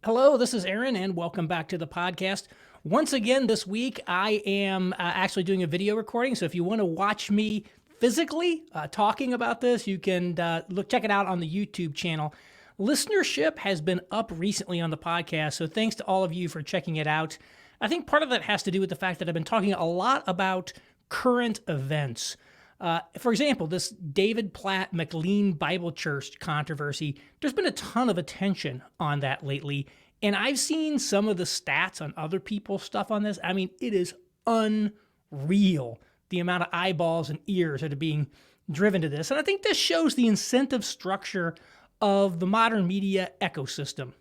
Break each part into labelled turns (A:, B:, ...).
A: Hello, this is Aaron, and welcome back to the podcast. Once again, this week, I am actually doing a video recording. So if you want to watch me physically talking about this, you can check it out on the YouTube channel. Listenership has been up recently on the podcast, so thanks to all of you for checking it out. I think part of that has to do with the fact that I've been talking a lot about current events. For example, this David Platt McLean Bible Church controversy, there's been a ton of attention on that lately, and I've seen some of the stats on other people's stuff on this. I mean, it is unreal, the amount of eyeballs and ears that are being driven to this. And I think this shows the incentive structure of the modern media ecosystem.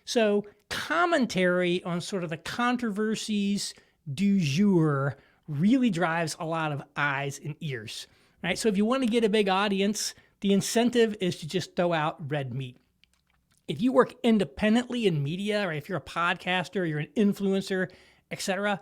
A: So commentary on sort of the controversies du jour really drives a lot of eyes and ears, right? So if you want to get a big audience, the incentive is to just throw out red meat. If you work independently in media, or if you're a podcaster, you're an influencer, etc.,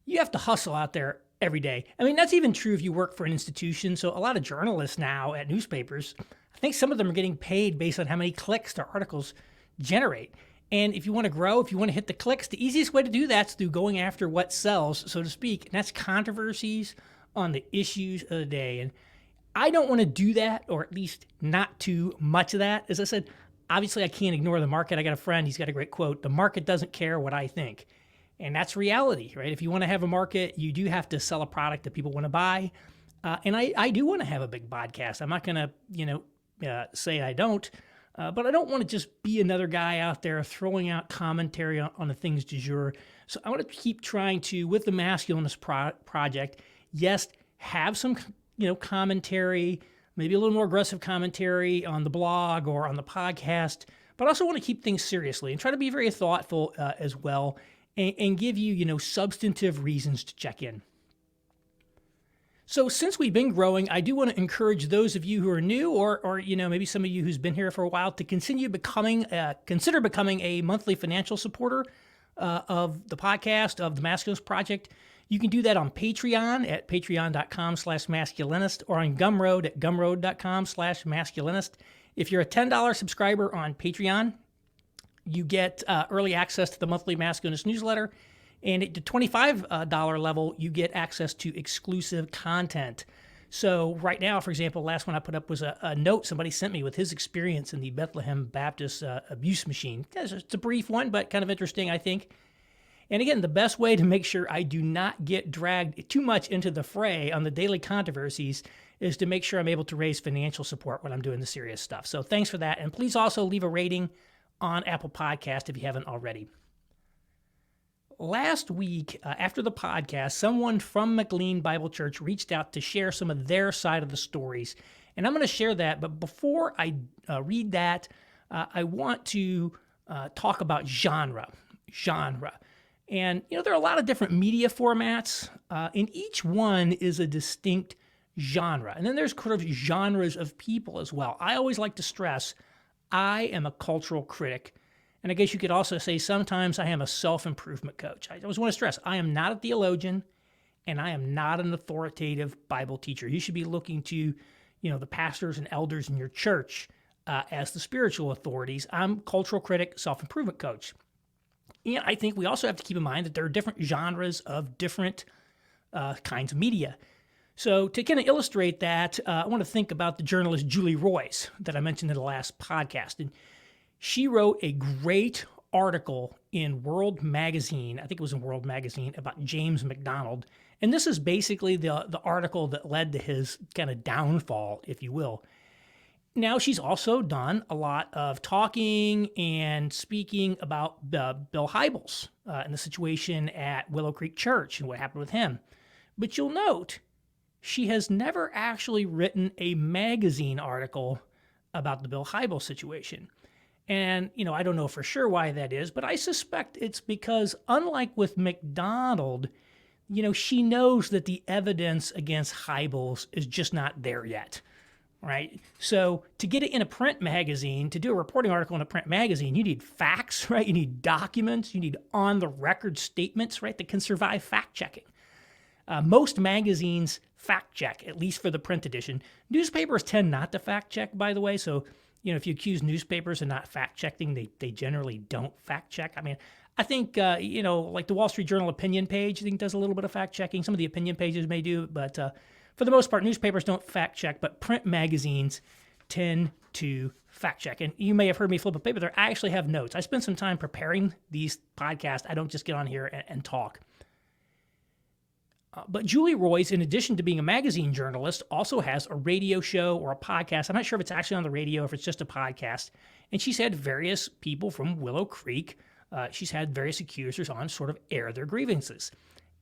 A: you have to hustle out there every day. I mean, that's even true if you work for an institution. So a lot of journalists now at newspapers, I think some of them are getting paid based on how many clicks their articles generate. And if you want to grow, if you want to hit the clicks, the easiest way to do that is through going after what sells, so to speak. And that's controversies on the issues of the day. And I don't want to do that, or at least not too much of that. As I said, obviously I can't ignore the market. I got a friend, he's got a great quote: the market doesn't care what I think. And that's reality, right? If you want to have a market, you do have to sell a product that people want to buy. And I do want to have a big podcast. I'm not going to, say I don't. But I don't want to just be another guy out there throwing out commentary on the things du jour. So I want to keep trying to, with the Masculinist project, yes, have some, commentary, maybe a little more aggressive commentary on the blog or on the podcast, but I also want to keep things seriously and try to be very thoughtful as well, and give you, substantive reasons to check in. So since we've been growing, I do want to encourage those of you who are new, or maybe some of you who's been here for a while, to consider becoming a monthly financial supporter of the podcast, of the Masculinist Project. You can do that on Patreon at patreon.com/masculinist, or on Gumroad at gumroad.com/masculinist. If you're a $10 subscriber on Patreon, you get early access to the monthly Masculinist newsletter. And at the $25 level, you get access to exclusive content. So right now, for example, last one I put up was a note somebody sent me with his experience in the Bethlehem Baptist abuse machine. It's a brief one, but kind of interesting, I think. And again, the best way to make sure I do not get dragged too much into the fray on the daily controversies is to make sure I'm able to raise financial support when I'm doing the serious stuff. So thanks for that. And please also leave a rating on Apple Podcast if you haven't already. Last week, after the podcast, someone from McLean Bible Church reached out to share some of their side of the stories. And I'm going to share that. But before I read that, I want to talk about genre. And, there are a lot of different media formats, and each one is a distinct genre. And then there's sort of genres of people as well. I always like to stress, I am a cultural critic. And I guess you could also say sometimes I am a self-improvement coach. I always want to stress, I am not a theologian, and I am not an authoritative Bible teacher. You should be looking to, the pastors and elders in your church as the spiritual authorities. I'm cultural critic, self-improvement coach. And I think we also have to keep in mind that there are different genres of different kinds of media. So to kind of illustrate that, I want to think about the journalist Julie Roys that I mentioned in the last podcast. And she wrote a great article in World Magazine, I think it was in World Magazine, about James MacDonald. And this is basically the article that led to his kind of downfall, if you will. Now, she's also done a lot of talking and speaking about Bill Hybels and the situation at Willow Creek Church and what happened with him. But you'll note, she has never actually written a magazine article about the Bill Hybels situation. And, I don't know for sure why that is, but I suspect it's because, unlike with MacDonald, she knows that the evidence against Hybels is just not there yet, right? So to get it in a print magazine, to do a reporting article in a print magazine, you need facts, right? You need documents, you need on-the-record statements, right, that can survive fact-checking. Most magazines fact-check, at least for the print edition. Newspapers tend not to fact-check, by the way, so if you accuse newspapers of not fact checking, they generally don't fact check. I mean, I think, like the Wall Street Journal opinion page, I think does a little bit of fact checking. Some of the opinion pages may do, but for the most part, newspapers don't fact check, but print magazines tend to fact check. And you may have heard me flip a paper there. I actually have notes. I spend some time preparing these podcasts. I don't just get on here and talk. But Julie Roys, in addition to being a magazine journalist, also has a radio show or a podcast. I'm not sure if it's actually on the radio, if it's just a podcast. And she's had various people from Willow Creek. She's had various accusers on sort of air their grievances.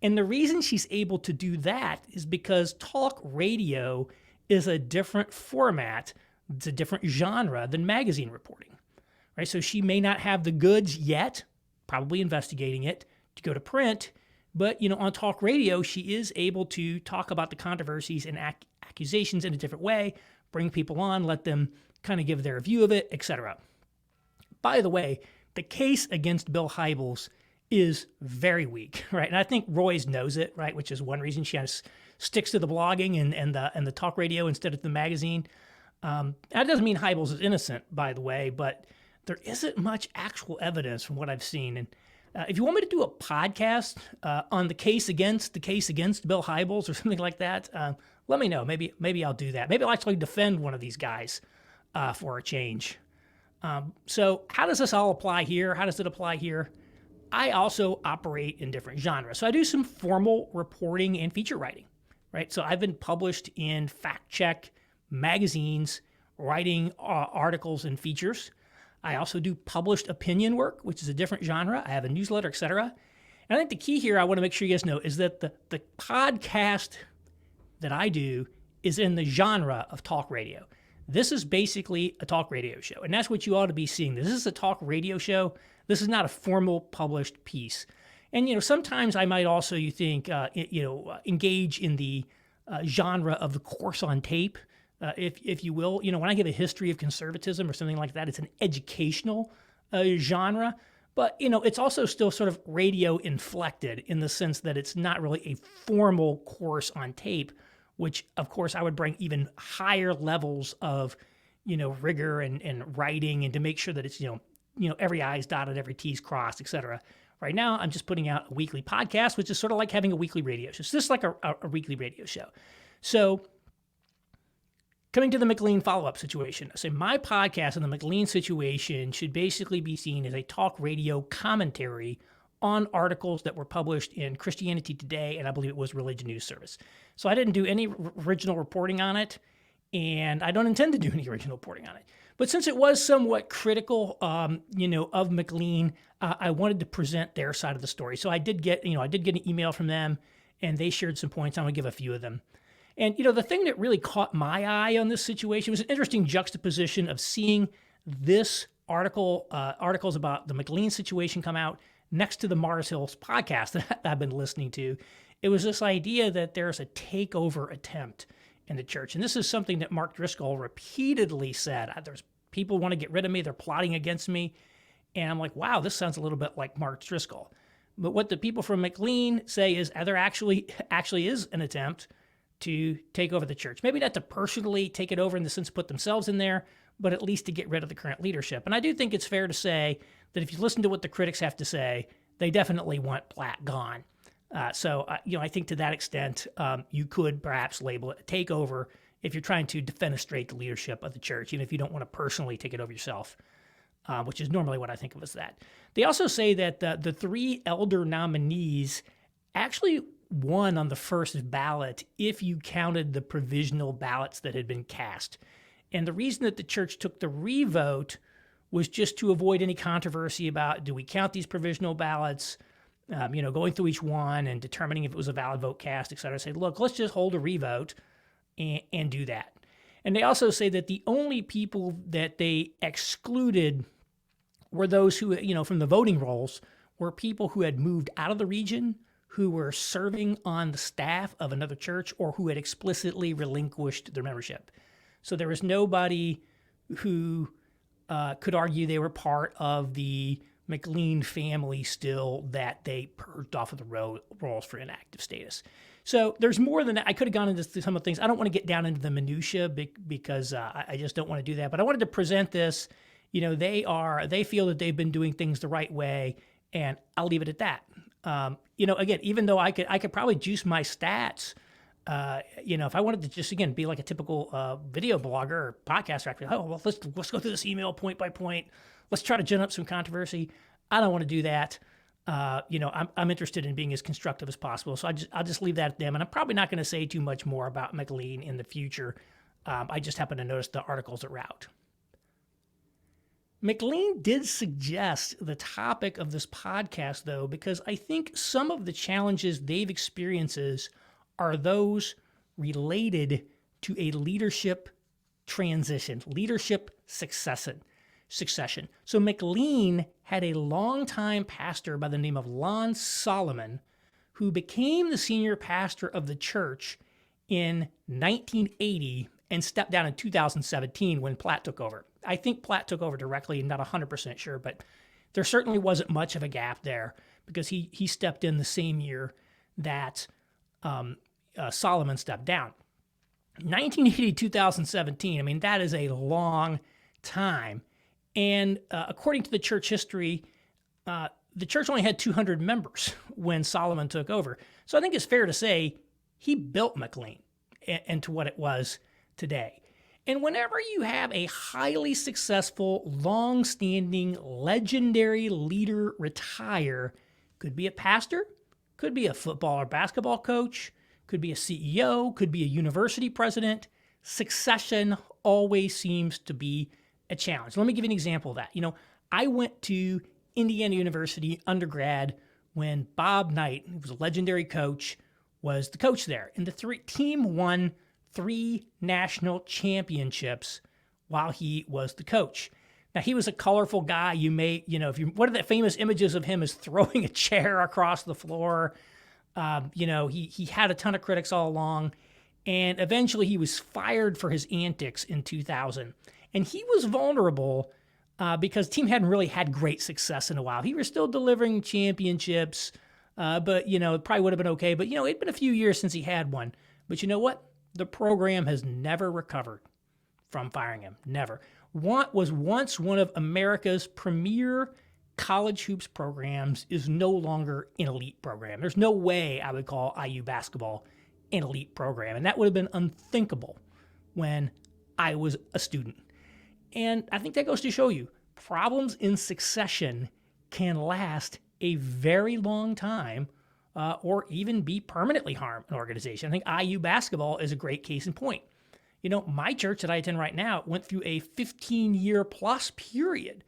A: And the reason she's able to do that is because talk radio is a different format. It's a different genre than magazine reporting, right? So she may not have the goods yet, probably investigating it, to go to print. But, on talk radio, she is able to talk about the controversies and accusations in a different way, bring people on, let them kind of give their view of it, etc. By the way, the case against Bill Hybels is very weak, right? And I think Royce knows it, right? Which is one reason she sticks to the blogging and the talk radio instead of the magazine. That doesn't mean Hybels is innocent, by the way, but there isn't much actual evidence from what I've seen. And if you want me to do a podcast on the case against Bill Hybels or something like that, let me know. Maybe I'll do that. Maybe I'll actually defend one of these guys for a change. So how does this all apply here? How does it apply here? I also operate in different genres. So I do some formal reporting and feature writing, right? So I've been published in fact check magazines, writing articles and features. I also do published opinion work, which is a different genre. I have a newsletter, etc. And I think the key here I want to make sure you guys know is that the podcast that I do is in the genre of talk radio. This is basically a talk radio show, and that's what you ought to be seeing. This is a talk radio show. This is not a formal published piece. And, sometimes I might also, engage in the genre of the course on tape, if you will. When I give a history of conservatism or something like that, it's an educational genre. But, it's also still sort of radio inflected in the sense that it's not really a formal course on tape, which, of course, I would bring even higher levels of, rigor and writing, and to make sure that it's, every I's dotted, every T's crossed, etc. Right now, I'm just putting out a weekly podcast, which is sort of like having a weekly radio show. So this is like a weekly radio show. So coming to the McLean follow-up situation, I say my podcast on the McLean situation should basically be seen as a talk radio commentary on articles that were published in Christianity Today, and I believe it was Religion News Service. So I didn't do any original reporting on it, and I don't intend to do any original reporting on it. But since it was somewhat critical, of McLean, I wanted to present their side of the story. So I did get an email from them, and they shared some points. I'm going to give a few of them. And, the thing that really caught my eye on this situation was an interesting juxtaposition of seeing this articles about the McLean situation come out next to the Mars Hills podcast that I've been listening to. It was this idea that there's a takeover attempt in the church. And this is something that Mark Driscoll repeatedly said. There's people want to get rid of me. They're plotting against me. And I'm like, wow, this sounds a little bit like Mark Driscoll. But what the people from McLean say is there actually is an attempt to take over the church. Maybe not to personally take it over in the sense of put themselves in there, but at least to get rid of the current leadership. And I do think it's fair to say that if you listen to what the critics have to say, they definitely want Platt gone. So I think to that extent, you could perhaps label it a takeover if you're trying to defenestrate the leadership of the church, if you don't want to personally take it over yourself, which is normally what I think of as that. They also say that the three elder nominees actually won on the first ballot if you counted the provisional ballots that had been cast. And the reason that the church took the revote was just to avoid any controversy about, do we count these provisional ballots, going through each one and determining if it was a valid vote cast, et cetera. Say, look, let's just hold a revote and do that. And they also say that the only people that they excluded were those who, from the voting rolls, were people who had moved out of the region, who were serving on the staff of another church, or who had explicitly relinquished their membership. So there was nobody who could argue they were part of the McLean family still that they purged off of the rolls for inactive status. So there's more than that. I could have gone into some of the things. I don't want to get down into the minutia because I just don't want to do that. But I wanted to present this. They feel that they've been doing things the right way, and I'll leave it at that. Again, even though I could probably juice my stats, if I wanted to just, again, be like a typical video blogger or podcaster, actually, let's go through this email point by point. Let's try to gin up some controversy. I don't want to do that. I'm interested in being as constructive as possible. So I'll just leave that at them. And I'm probably not going to say too much more about McLean in the future. I just happen to notice the articles that were out. McLean did suggest the topic of this podcast, though, because I think some of the challenges they've experienced are those related to a leadership transition, leadership succession. So McLean had a longtime pastor by the name of Lon Solomon, who became the senior pastor of the church in 1980 and stepped down in 2017 when Platt took over. I think Platt took over directly, not 100% sure, but there certainly wasn't much of a gap there because he stepped in the same year that Solomon stepped down. 1980 2017, I mean, that is a long time. And according to the church history, the church only had 200 members when Solomon took over. So I think it's fair to say he built McLean into what it was today. And whenever you have a highly successful, long-standing, legendary leader retire, could be a pastor, could be a football or basketball coach, could be a CEO, could be a university president, succession always seems to be a challenge. Let me give you an example of that. I went to Indiana University undergrad when Bob Knight, who was a legendary coach, was the coach there. And the team won 3 national championships while he was the coach. Now, he was a colorful guy. One of the famous images of him is throwing a chair across the floor. He had a ton of critics all along. And eventually he was fired for his antics in 2000. And he was vulnerable because the team hadn't really had great success in a while. He was still delivering championships, but, it probably would have been okay. But, it'd been a few years since he had one. But you know what? The program has never recovered from firing him. Never. What was once one of America's premier college hoops programs is no longer an elite program. There's no way I would call IU basketball an elite program. And that would have been unthinkable when I was a student. And I think that goes to show you problems in succession can last a very long time or even be permanently harm an organization. I think IU basketball is a great case in point. My church that I attend right now went through a 15-year plus period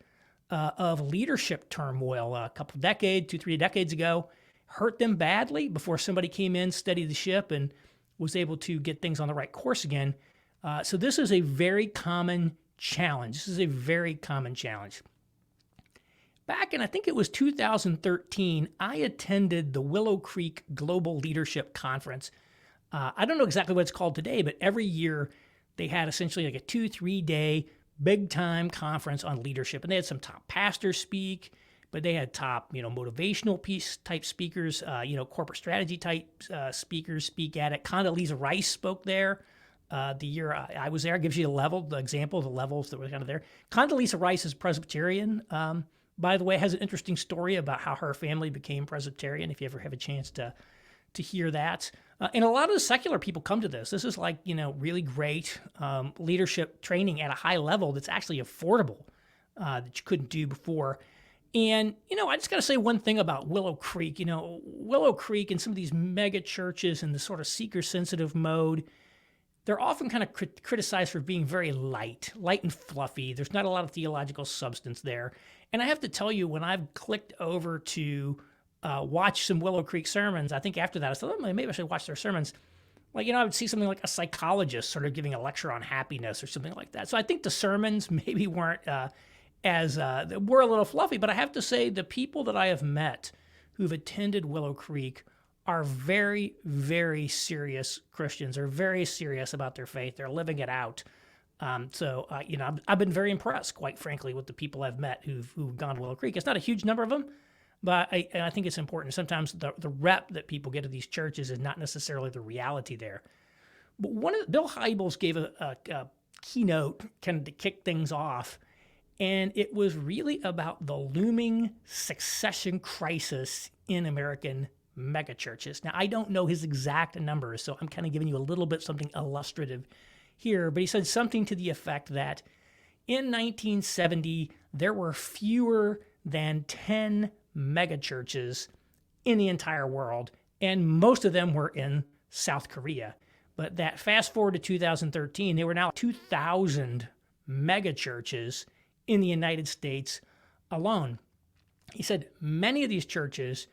A: of leadership turmoil a couple of decades, 2-3 decades ago. Hurt them badly before somebody came in, steadied the ship, and was able to get things on the right course again. So this is a very common challenge. This is a very common challenge. Back in, I think it was 2013, I attended the Willow Creek Global Leadership Conference. I don't know exactly what it's called today, but every year they had essentially like a 2-3 day big time conference on leadership. And they had some top pastors speak, but they had top, motivational piece type speakers, corporate strategy type speakers speak at it. Condoleezza Rice spoke there. The year I was there, gives you the example of the levels that were kind of there. Condoleezza Rice is Presbyterian. By the way, has an interesting story about how her family became Presbyterian, if you ever have a chance to hear that. And a lot of the secular people come to this. This is like, really great leadership training at a high level that's actually affordable that you couldn't do before. And, I just got to say one thing about Willow Creek. Willow Creek and some of these mega churches in the sort of seeker-sensitive mode, they're often kind of criticized for being very light and fluffy. There's not a lot of theological substance there. And I have to tell you, when I've clicked over to watch some Willow Creek sermons, I think after that, I thought, maybe I should watch their sermons. Like, I would see something like a psychologist sort of giving a lecture on happiness or something like that. So I think the sermons maybe weren't were a little fluffy, but I have to say the people that I have met who've attended Willow Creek are very, very serious Christians, are very serious about their faith. They're living it out. I've been very impressed, quite frankly, with the people I've met who've gone to Willow Creek. It's not a huge number of them, But I think it's important. Sometimes the rep that people get at these churches is not necessarily the reality there. But Bill Hybels gave a keynote kind of to kick things off, and it was really about the looming succession crisis in American megachurches. Now, I don't know his exact numbers, so I'm kind of giving you a little bit something illustrative here, but he said something to the effect that in 1970, there were fewer than 10 megachurches in the entire world, and most of them were in South Korea. But that fast forward to 2013, there were now 2,000 megachurches in the United States alone. He said many of these churches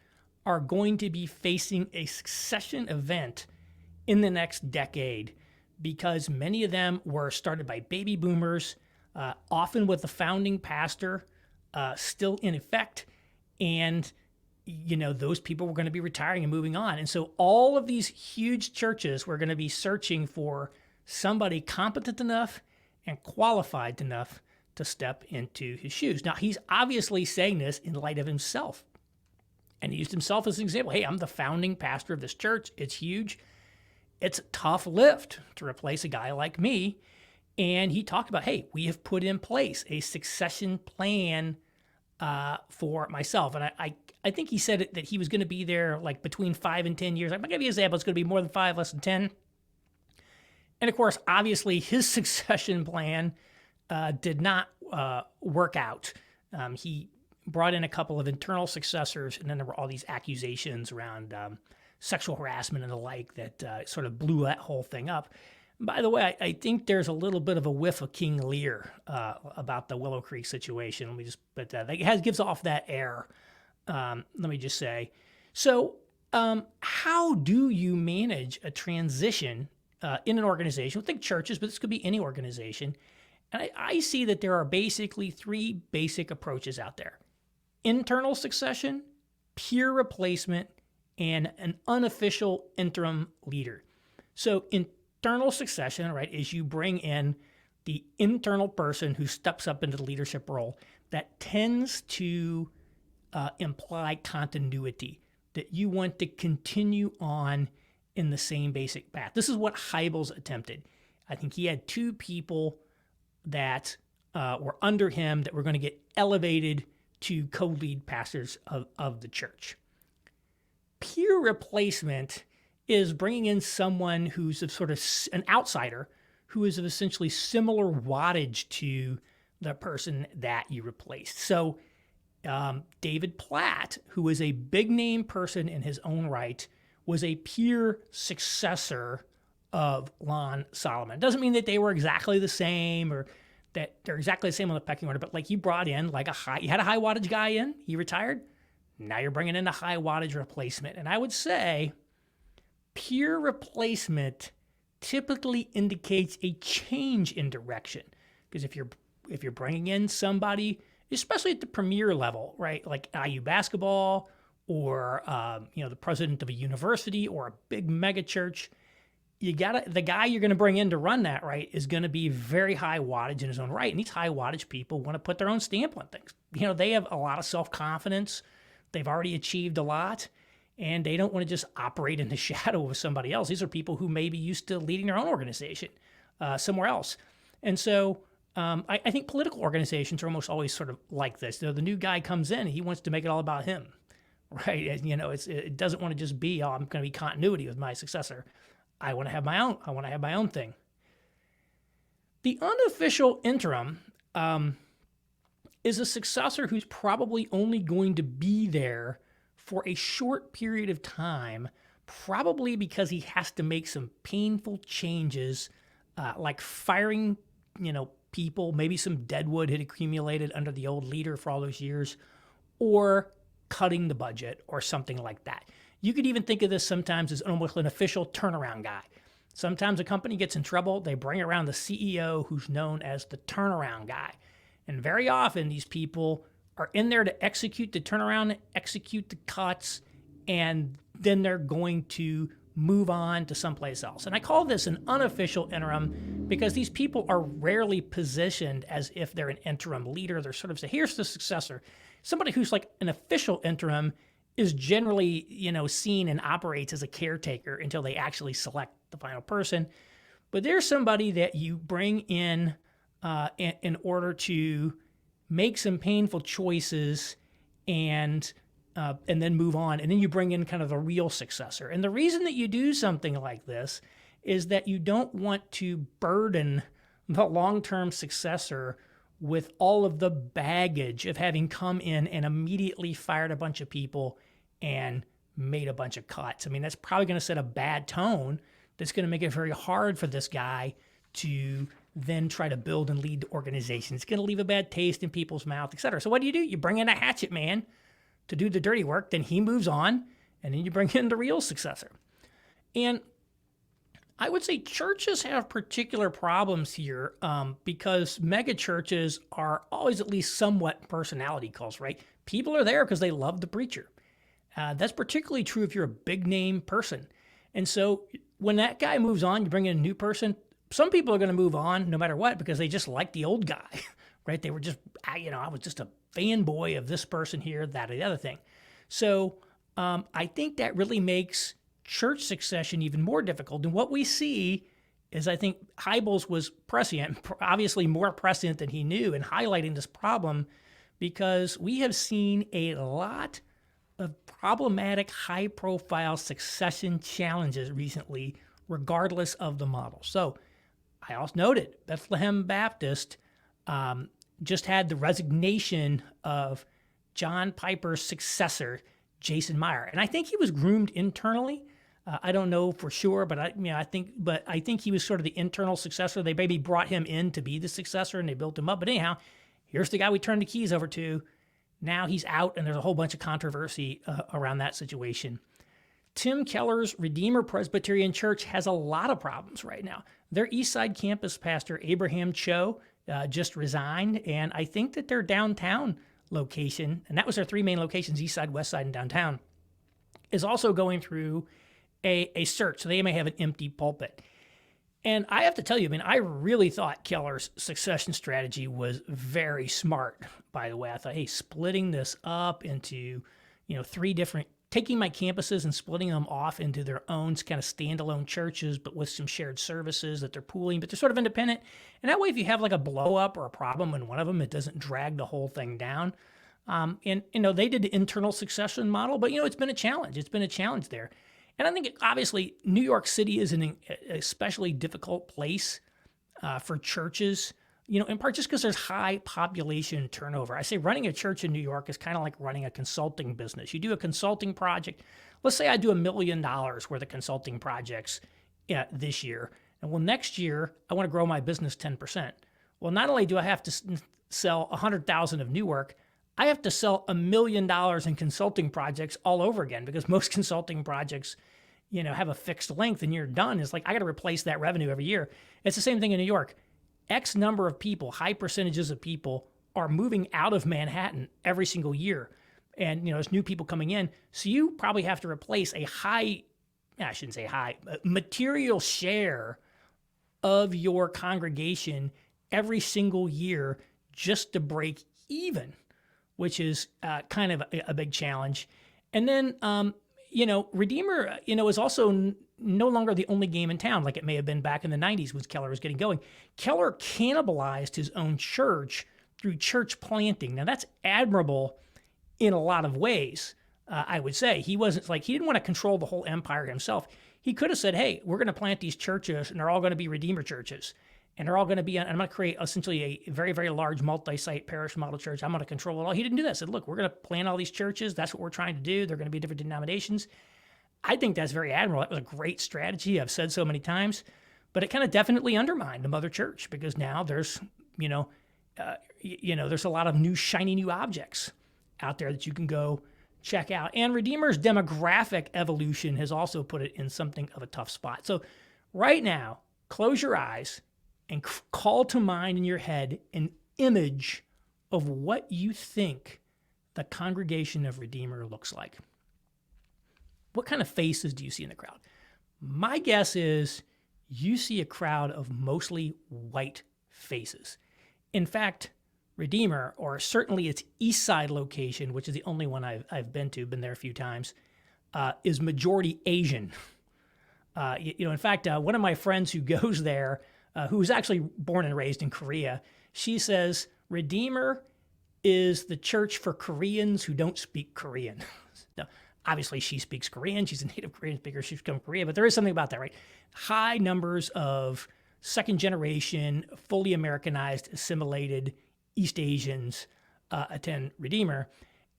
A: are going to be facing a succession event in the next decade because many of them were started by baby boomers, often with the founding pastor still in effect. And, those people were going to be retiring and moving on. And so all of these huge churches were going to be searching for somebody competent enough and qualified enough to step into his shoes. Now, he's obviously saying this in light of himself. And he used himself as an example. Hey, I'm the founding pastor of this church. It's huge. It's a tough lift to replace a guy like me. And he talked about, hey, we have put in place a succession plan for myself. And I think he said that he was going to be there like between 5 and 10 years. I'm not going to give you an example. It's going to be more than 5, less than 10. And of course, obviously, his succession plan did not work out. He brought in a couple of internal successors, and then there were all these accusations around sexual harassment and the like that sort of blew that whole thing up. By the way, I think there's a little bit of a whiff of King Lear about the Willow Creek situation. But that gives off that air. Let me just say. So, how do you manage a transition in an organization? Think churches, but this could be any organization. And I see that there are basically 3 basic approaches out there: internal succession, peer replacement, and an unofficial interim leader. So internal succession, right, is you bring in the internal person who steps up into the leadership role. That tends to imply continuity, that you want to continue on in the same basic path. This is what Hybels attempted. I think he had 2 people that were under him that were going to get elevated to co-lead pastors of the church. Peer replacement is bringing in someone who's of sort of an outsider who is of essentially similar wattage to the person that you replaced. So David Platt, who was a big name person in his own right, was a peer successor of Lon Solomon. It doesn't mean that they were exactly the same or that they're exactly the same on the pecking order, but like you brought in you had a high wattage guy in, he retired. Now you're bringing in a high wattage replacement. And I would say peer replacement typically indicates a change in direction. Because if you're bringing in somebody, especially at the premier level, right, like IU basketball or the president of a university or a big mega church, the guy you're going to bring in to run that, right, is going to be very high wattage in his own right. And these high wattage people want to put their own stamp on things. They have a lot of self-confidence. They've already achieved a lot, and they don't want to just operate in the shadow of somebody else. These are people who may be used to leading their own organization somewhere else. And so I think political organizations are almost always sort of like this. The new guy comes in, and he wants to make it all about him, right? And, it doesn't want to just be, I'm going to be continuity with my successor. I want to have my own. I want to have my own thing. The unofficial interim is a successor who's probably only going to be there for a short period of time, probably because he has to make some painful changes, like firing, people. Maybe some deadwood had accumulated under the old leader for all those years, or cutting the budget or something like that. You could even think of this sometimes as almost an official turnaround guy. Sometimes a company gets in trouble, they bring around the CEO who's known as the turnaround guy. And very often these people are in there to execute the turnaround, execute the cuts, and then they're going to move on to someplace else. And I call this an unofficial interim because these people are rarely positioned as if they're an interim leader. They're sort of say, here's the successor. Somebody who's like an official interim is generally, seen and operates as a caretaker until they actually select the final person. But there's somebody that you bring in order to make some painful choices and then move on. And then you bring in kind of the real successor. And the reason that you do something like this is that you don't want to burden the long-term successor with all of the baggage of having come in and immediately fired a bunch of people and made a bunch of cuts. I mean, that's probably going to set a bad tone that's going to make it very hard for this guy to then try to build and lead the organization. It's going to leave a bad taste in people's mouth, et cetera. So what do? You bring in a hatchet man to do the dirty work, then he moves on, and then you bring in the real successor. And I would say churches have particular problems here because mega churches are always at least somewhat personality cults, right? People are there because they love the preacher. That's particularly true if you're a big name person. And so when that guy moves on, you bring in a new person, some people are going to move on no matter what because they just like the old guy, right? They were just, I was just a fanboy of this person here, that, or the other thing. So I think that really makes church succession even more difficult. And what we see is I think Hybels was prescient, obviously more prescient than he knew, in highlighting this problem because we have seen a lot of problematic, high-profile succession challenges recently, regardless of the model. So I also noted Bethlehem Baptist just had the resignation of John Piper's successor, Jason Meyer, and I think he was groomed internally. I don't know for sure, but I think he was sort of the internal successor. They maybe brought him in to be the successor, and they built him up. But anyhow, here's the guy we turned the keys over to. Now he's out, and there's a whole bunch of controversy around that situation. Tim Keller's Redeemer Presbyterian Church has a lot of problems right now. Their Eastside campus pastor, Abraham Cho, just resigned, and I think that their downtown location, and that was their three main locations, Eastside, Westside, and downtown, is also going through a search. So they may have an empty pulpit. And I have to tell you, I really thought Keller's succession strategy was very smart, by the way. I thought, hey, splitting this up into, three different, taking my campuses and splitting them off into their own kind of standalone churches, but with some shared services that they're pooling, but they're sort of independent. And that way, if you have like a blow up or a problem in one of them, it doesn't drag the whole thing down. And they did the internal succession model, but, it's been a challenge. It's been a challenge there. And I think, obviously, New York City is an especially difficult place for churches, in part just because there's high population turnover. I say running a church in New York is kind of like running a consulting business. You do a consulting project. Let's say I do $1 million worth of consulting projects this year. And well, next year, I want to grow my business 10%. Well, not only do I have to sell 100,000 of new work, I have to sell $1 million in consulting projects all over again because most consulting projects, have a fixed length and you're done. It's like, I got to replace that revenue every year. It's the same thing in New York. X number of people, high percentages of people are moving out of Manhattan every single year. And, there's new people coming in. So you probably have to replace a material share of your congregation every single year just to break even, which is kind of a big challenge. And then, Redeemer, is also no longer the only game in town like it may have been back in the 90s when Keller was getting going. Keller cannibalized his own church through church planting. Now, that's admirable in a lot of ways, I would say. He didn't want to control the whole empire himself. He could have said, hey, we're going to plant these churches, and they're all going to be Redeemer churches. And they're all going to be, I'm going to create essentially a very, very large multi-site parish model church. I'm going to control it all. He didn't do that. He said, look, we're going to plant all these churches. That's what we're trying to do. They're going to be different denominations. I think that's very admirable. That was a great strategy. I've said so many times, but it kind of definitely undermined the mother church because now there's, there's a lot of new, shiny new objects out there that you can go check out. And Redeemer's demographic evolution has also put it in something of a tough spot. So right now, close your eyes and call to mind in your head an image of what you think the congregation of Redeemer looks like. What kind of faces do you see in the crowd? My guess is you see a crowd of mostly white faces. In fact, Redeemer, or certainly its east side location, which is the only one I've been to, been there a few times, is majority Asian. In fact, one of my friends who goes there, who was actually born and raised in Korea, she says Redeemer is the church for Koreans who don't speak Korean. Now, obviously, she speaks Korean. She's a native Korean speaker. She's from Korea, but there is something about that, right? High numbers of second generation, fully Americanized, assimilated East Asians attend Redeemer.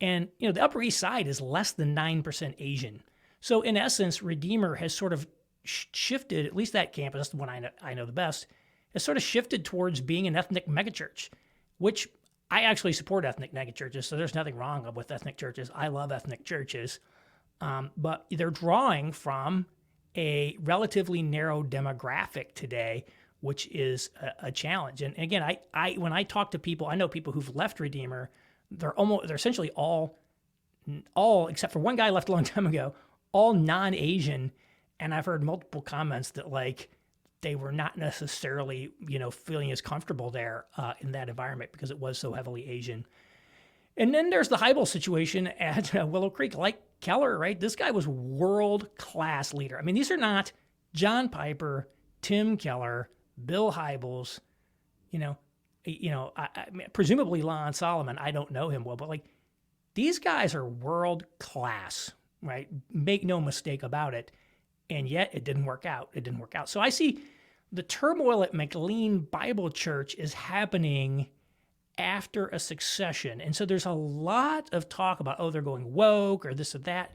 A: And, the Upper East Side is less than 9% Asian. So in essence, Redeemer has sort of shifted, at least that campus, that's the one I know the best, has sort of shifted towards being an ethnic megachurch, which I actually support ethnic megachurches, so there's nothing wrong with ethnic churches. I love ethnic churches. But they're drawing from a relatively narrow demographic today, which is a challenge. And again, I when I talk to people, I know people who've left Redeemer, they're essentially all except for one guy left a long time ago, all non-Asian. And I've heard multiple comments that they were not necessarily, feeling as comfortable there in that environment because it was so heavily Asian. And then there's the Hybels situation at Willow Creek, like Keller, right? This guy was world-class leader. I mean, these are not John Piper, Tim Keller, Bill Hybels, presumably Lon Solomon. I don't know him well, but these guys are world-class, right? Make no mistake about it. And yet it didn't work out. It didn't work out. So I see the turmoil at McLean Bible Church is happening after a succession. And so there's a lot of talk about, they're going woke or this or that.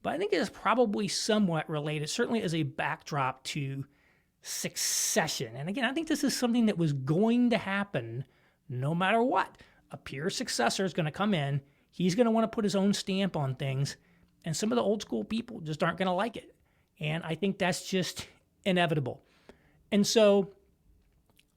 A: But I think it is probably somewhat related, certainly as a backdrop to succession. And again, I think this is something that was going to happen no matter what. A peer successor is going to come in. He's going to want to put his own stamp on things. And some of the old school people just aren't going to like it. And I think that's just inevitable. And so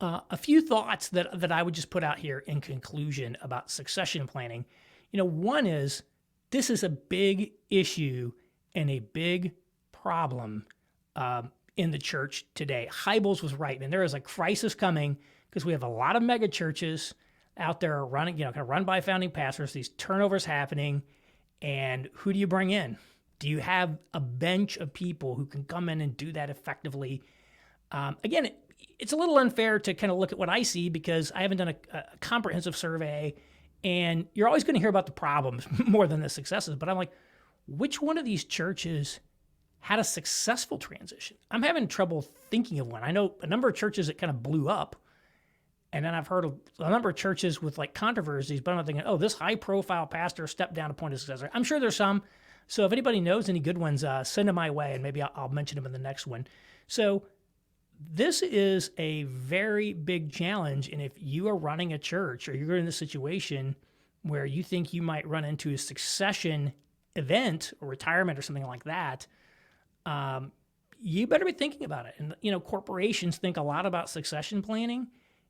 A: a few thoughts that I would just put out here in conclusion about succession planning. One is this is a big issue and a big problem in the church today. Hybels was right, and there is a crisis coming because we have a lot of mega churches out there running, kind of run by founding pastors, these turnovers happening. And who do you bring in? Do you have a bench of people who can come in and do that effectively? Again, it's a little unfair to kind of look at what I see because I haven't done a comprehensive survey, and you're always going to hear about the problems more than the successes. But I'm like, which one of these churches had a successful transition? I'm having trouble thinking of one. I know a number of churches that kind of blew up, and then I've heard of a number of churches with controversies, but I'm thinking, this high-profile pastor stepped down to appoint a successor. I'm sure there's some. So if anybody knows any good ones, send them my way, and maybe I'll mention them in the next one. So this is a very big challenge, and if you are running a church or you're in a situation where you think you might run into a succession event or retirement or something like that, you better be thinking about it. And, corporations think a lot about succession planning,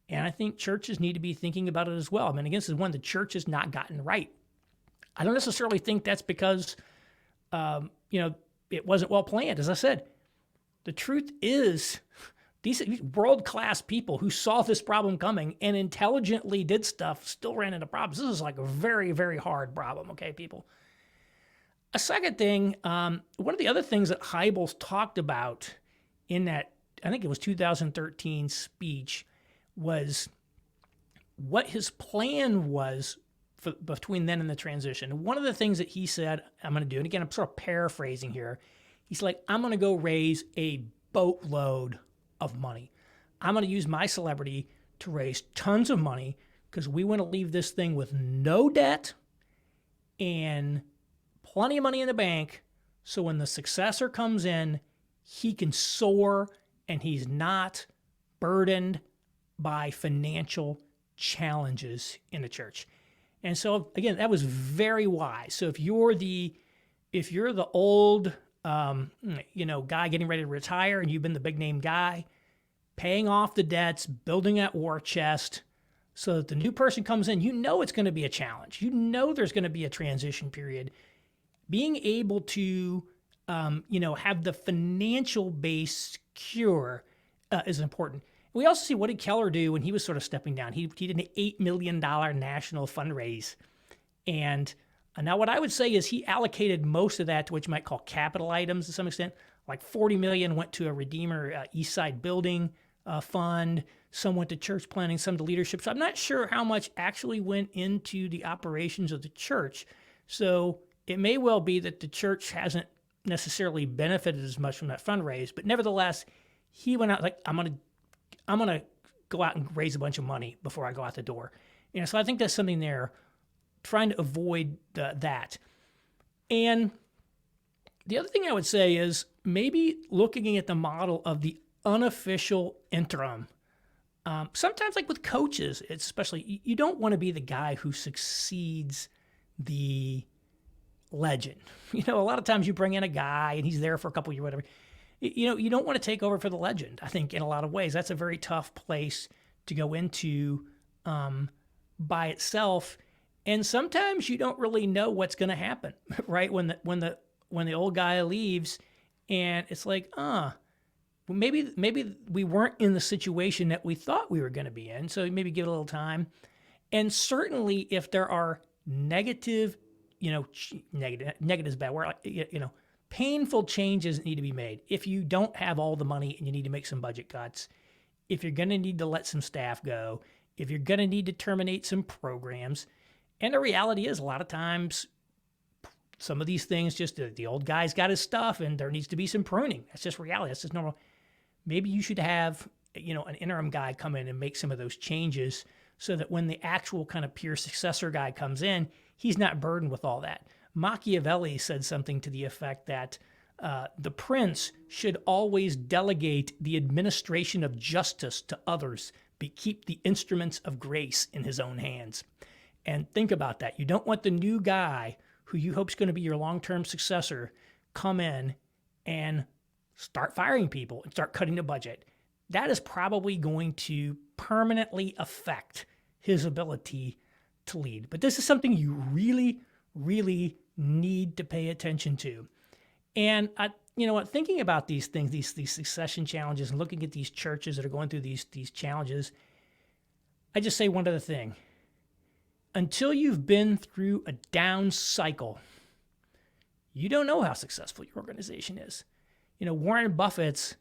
A: and I think churches need to be thinking about it as well. I mean, again, this is one the church has not gotten right. I don't necessarily think that's because it wasn't well planned. As I said, the truth is these world-class people who saw this problem coming and intelligently did stuff still ran into problems. This is a very, very hard problem, okay, people? A second thing, one of the other things that Hybels talked about in that, I think it was 2013 speech, was what his plan was between then and the transition. One of the things that he said, I'm going to do, and again, I'm sort of paraphrasing here. He's like, I'm going to go raise a boatload of money. I'm going to use my celebrity to raise tons of money because we want to leave this thing with no debt and plenty of money in the bank. So when the successor comes in, he can soar and he's not burdened by financial challenges in the church. And so again, that was very wise. So if you're the old guy getting ready to retire and you've been the big name guy, paying off the debts, building that war chest, so that the new person comes in, it's going to be a challenge. There's going to be a transition period. Being able to have the financial base secure is important. We also see, what did Keller do when he was sort of stepping down? He did an $8 million national fundraise. And now what I would say is he allocated most of that to what you might call capital items to some extent. Like $40 million went to a Redeemer East Side building fund. Some went to church planning, some to leadership. So I'm not sure how much actually went into the operations of the church. So it may well be that the church hasn't necessarily benefited as much from that fundraise, but nevertheless, he went out like, I'm gonna go out and raise a bunch of money before I go out the door. So I think that's something there, trying to avoid that. And the other thing I would say is maybe looking at the model of the unofficial interim. Sometimes, like with coaches, it's especially, you don't want to be the guy who succeeds the legend. A lot of times you bring in a guy and he's there for a couple of years, whatever. You don't want to take over for the legend. I think in a lot of ways, that's a very tough place to go into by itself. And sometimes you don't really know what's going to happen, right? When the old guy leaves, and it's like, maybe we weren't in the situation that we thought we were going to be in. So maybe give it a little time. And certainly, if there are negative is bad. Where painful changes need to be made. If you don't have all the money and you need to make some budget cuts, if you're going to need to let some staff go, if you're going to need to terminate some programs, and the reality is a lot of times some of these things just the old guy's got his stuff and there needs to be some pruning. That's just reality. That's just normal. Maybe you should have an interim guy come in and make some of those changes so that when the actual kind of pure successor guy comes in, he's not burdened with all that. Machiavelli said something to the effect that the prince should always delegate the administration of justice to others, but keep the instruments of grace in his own hands. And think about that. You don't want the new guy who you hope is going to be your long-term successor come in and start firing people and start cutting the budget. That is probably going to permanently affect his ability to lead. But this is something you really, really need to pay attention to. And thinking about these things, these succession challenges, and looking at these churches that are going through these challenges, I just say one other thing. Until you've been through a down cycle, you don't know how successful your organization is. Warren Buffett's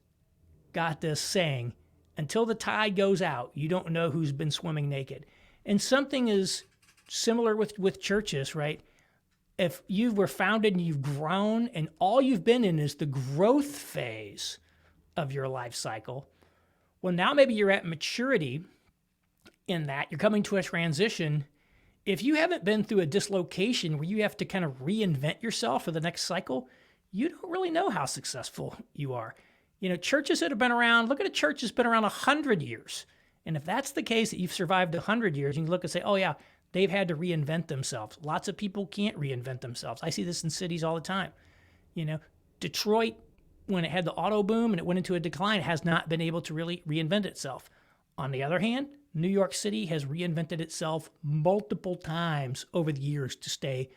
A: got this saying, until the tide goes out, you don't know who's been swimming naked. And something is similar with churches, right? If you were founded and you've grown and all you've been in is the growth phase of your life cycle, well, now maybe you're at maturity in that. You're coming to a transition. If you haven't been through a dislocation where you have to kind of reinvent yourself for the next cycle, you don't really know how successful you are. Churches that have been around, look at a church that's been around 100 years. And if that's the case, that you've survived 100 years, you can look and say, oh yeah, they've had to reinvent themselves. Lots of people can't reinvent themselves. I see this in cities all the time. Detroit, when it had the auto boom and it went into a decline, has not been able to really reinvent itself. On the other hand, New York City has reinvented itself multiple times over the years to stay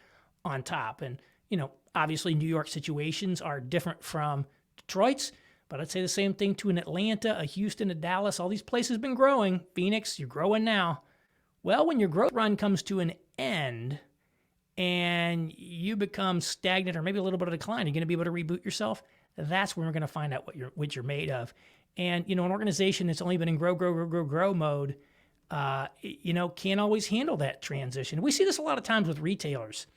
A: on top. And, obviously New York situations are different from Detroit's, but I'd say the same thing to an Atlanta, a Houston, a Dallas. All these places have been growing. Phoenix, you're growing now. Well, when your growth run comes to an end and you become stagnant or maybe a little bit of decline, you're going to be able to reboot yourself. That's when we're going to find out what you're made of. And, an organization that's only been in grow mode, can't always handle that transition. We see this a lot of times with retailers.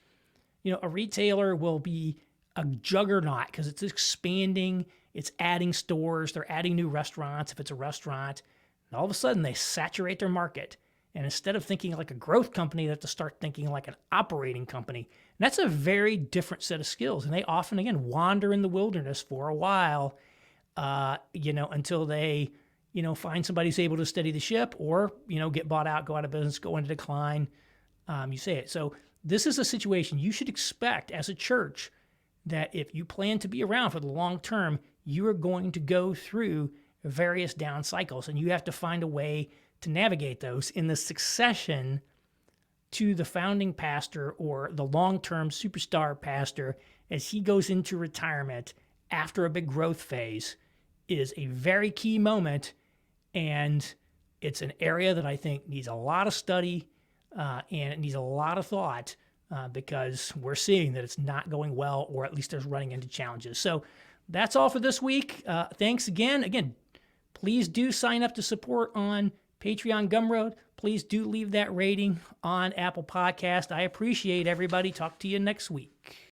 A: A retailer will be a juggernaut because it's expanding, it's adding stores, they're adding new restaurants if it's a restaurant, and all of a sudden they saturate their market. And instead of thinking like a growth company, they have to start thinking like an operating company. And that's a very different set of skills. And they often, again, wander in the wilderness for a while, until they, find somebody who's able to steady the ship or, get bought out, go out of business, go into decline. You say it. So this is a situation you should expect as a church that if you plan to be around for the long term, you are going to go through various down cycles, and you have to find a way to navigate those. In the succession, to the founding pastor or the long-term superstar pastor as he goes into retirement after a big growth phase is a very key moment, and it's an area that I think needs a lot of study and it needs a lot of thought because we're seeing that it's not going well, or at least there's running into challenges. So that's all for this week. Thanks again. Again, please do sign up to support on Patreon Gumroad. Please do leave that rating on Apple Podcast. I appreciate everybody. Talk to you next week.